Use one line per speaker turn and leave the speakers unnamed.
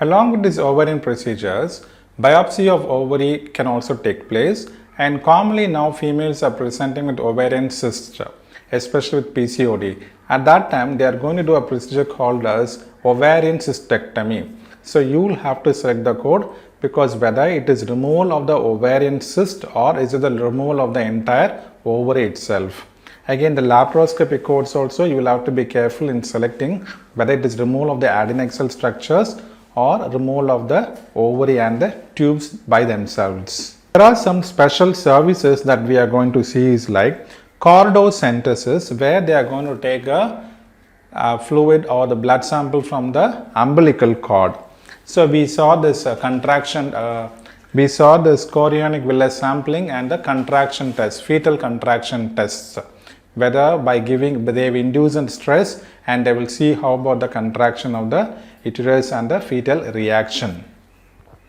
Along with these ovarian procedures, biopsy of ovary can also take place, and commonly now females are presenting with ovarian cysts, especially with PCOD. At that time, they are going to do a procedure called as Ovarian Cystectomy. So you will have to select the code, because whether it is removal of the ovarian cyst or is it the removal of the entire ovary itself. Again, the laparoscopy codes also, you will have to be careful in selecting whether it is removal of the adnexal structures or removal of the ovary and the tubes by themselves. There are some special services that we are going to see is like Cordocentesis, where they are going to take a fluid or the blood sample from the umbilical cord. So we saw this contraction, we saw this chorionic villus sampling and the contraction test, fetal contraction tests, whether by giving, they have induced stress, and they will see how about the contraction of the uterus and the fetal reaction.